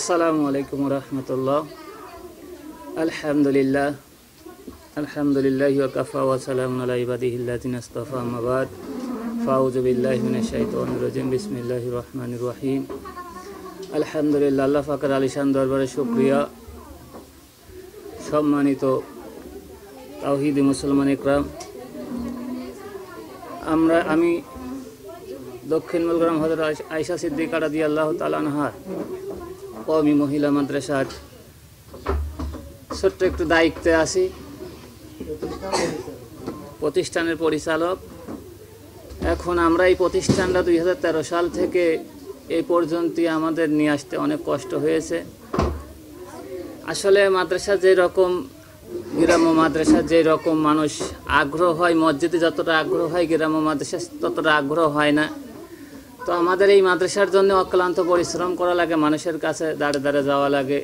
আসসালামু আলাইকুম রহমতুল্লাহ। আলহামদুলিল্লাহ আলহামদুলিল্লাহি ওয়া কাফা ওয়া সালামুন আলা ইবাদিহিল্লাযিনা ইসতাফা, আম্মা বাদ। ফাউযু বিল্লাহি মিনাশ শাইতানির রাজিম। বিসমিল্লাহির রহমানির রহিম। আলহামদুলিল্লাহ, আল্লাহ পাকের আলিশান দরবারে শুকরিয়া। সম্মানিত তাওহীদি মুসলমান ইকরাম, আমি দক্ষিণ মূলগ্রাম হযরত আয়েশা সিদ্দিকা রাদিয়াল্লাহু তাআলা আনহা কওমি মহিলা মাদ্রাসার ছোট্ট একটু দায়িত্বে আছি, প্রতিষ্ঠানের পরিচালক। এখন আমরা এই প্রতিষ্ঠানটা 2013 সাল থেকে এই পর্যন্ত আমাদের নিয়ে আসতে অনেক কষ্ট হয়েছে। আসলে মাদ্রাসা যেই রকম, গ্রাম্য মাদ্রাসা যেই রকম মানুষ আগ্রহ হয়, মসজিদে যতটা আগ্রহ হয় গ্রাম্য মাদ্রাসা ততটা আগ্রহ হয় না। তো আমাদের এই মাদ্রাসার জন্য অক্লান্ত পরিশ্রম করা লাগে, মানুষের কাছে দাঁড়ে দাঁড়ে যাওয়া লাগে,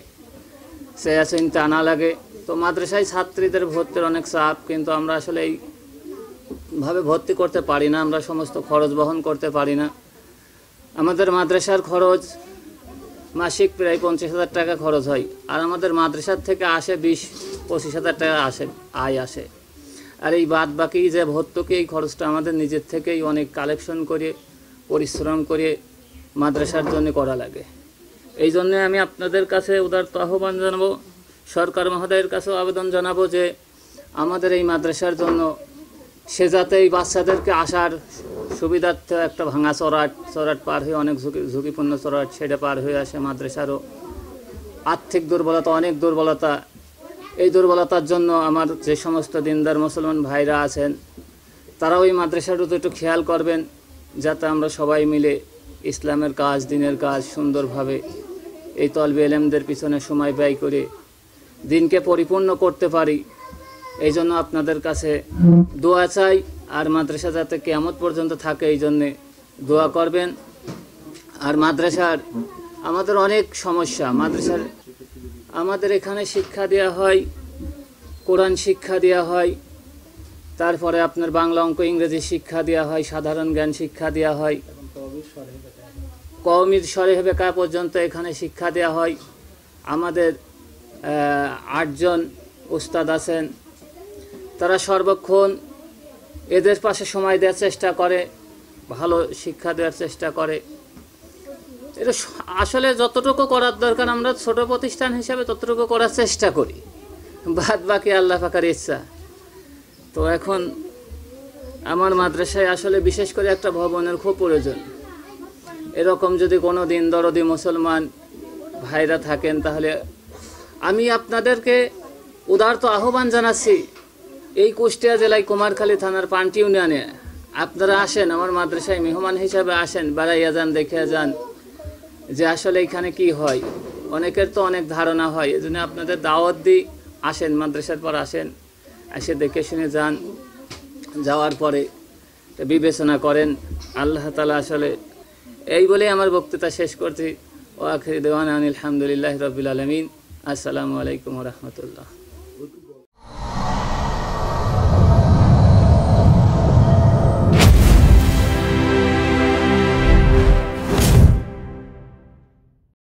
চিন্তা আনা লাগে। তো মাদ্রাসায় ছাত্রীদের ভর্তির অনেক চাপ, কিন্তু আমরা আসলে এইভাবে ভর্তি করতে পারি না, আমরা সমস্ত খরচ বহন করতে পারি না। আমাদের মাদ্রাসার খরচ মাসিক প্রায় 50,000 টাকা খরচ হয়, আর আমাদের মাদ্রাসার থেকে আসে 20-25,000 টাকা আয় আসে। আর এই বাদ বাকি যে ভর্তুকি, এই খরচটা আমাদের নিজের থেকেই অনেক কালেকশন করে পরিশ্রম করে মাদ্রাসার জন্য করা লাগে। এই জন্যে আমি আপনাদের কাছে উদারত আহ্বান জানাবো, সরকার মহোদয়ের কাছেও আবেদন জানাবো যে আমাদের এই মাদ্রাসার জন্য সে যাতে এই বাচ্চাদেরকে আসার সুবিধার্থে একটা ভাঙা চরাট পার হয়ে, অনেক ঝুঁকিপূর্ণ চরাট, সেটা পার হয়ে আসে। মাদ্রাসারও আর্থিক দুর্বলতা, অনেক দুর্বলতা। এই দুর্বলতার জন্য আমার যে সমস্ত দিনদার মুসলমান ভাইরা আছেন তারাও এই মাদ্রাসার প্রতি একটু খেয়াল করবেন, যাতে আমরা সবাই মিলে ইসলামের কাজ, দিনের কাজ সুন্দরভাবে এই তলবে এলেমদের পিছনে সময় ব্যয় করে দিনকে পরিপূর্ণ করতে পারি। এই জন্য আপনাদের কাছে দোয়া চাই, আর মাদ্রাসা যাতে কিয়ামত পর্যন্ত থাকে এই জন্যে দোয়া করবেন। আর মাদ্রাসার আমাদের অনেক সমস্যা। মাদ্রাসার আমাদের এখানে শিক্ষা দেওয়া হয়, কোরআন শিক্ষা দেওয়া হয়, তারপরে আপনার বাংলা, অঙ্ক, ইংরেজি শিক্ষা দেওয়া হয়, সাধারণ জ্ঞান শিক্ষা দেওয়া হয়, কওমি শরীহ বেকা পর্যন্ত এখানে শিক্ষা দেওয়া হয়। আমাদের 8 জন উস্তাদ আছেন, তারা সর্বক্ষণ এদের পাশে সময় দেওয়ার চেষ্টা করে, ভালো শিক্ষা দেওয়ার চেষ্টা করে। এটা আসলে যতটুকু করার দরকার আমরা ছোট প্রতিষ্ঠান হিসাবে ততটুকু করার চেষ্টা করি, বাদ বাকি আল্লাহ পাকের ইচ্ছা। তো এখন আমার মাদ্রাসায় আসলে বিশেষ করে একটা ভবনের খুব প্রয়োজন। এরকম যদি কোনো দিন দরদি মুসলমান ভাইরা থাকেন, তাহলে আমি আপনাদেরকে উদারত আহ্বান জানাচ্ছি, এই কুষ্টিয়া জেলায় কুমারখালী থানার পান্টি ইউনিয়নে আপনারা আসেন, আমার মাদ্রাসায় মেহমান হিসাবে আসেন, বেড়াইয়া যান, দেখে যান যে আসলে এখানে কি হয়। অনেকের তো অনেক ধারণা হয়, এই জন্য আপনাদের দাওয়াত দিই, আসেন, মাদ্রাসার পর আসেন, এসে দেখে শুনে যান, যাওয়ার পরে বিবেচনা করেন। আল্লাহ তাআলা আসলে এই বলেই আমার বক্তৃতা শেষ করছি। ওয়া আখিরু দাওয়ানা আনিল হামদুলিল্লাহি রাব্বিল আলামিন। আসসালামু আলাইকুম ওয়া রাহমাতুল্লাহ।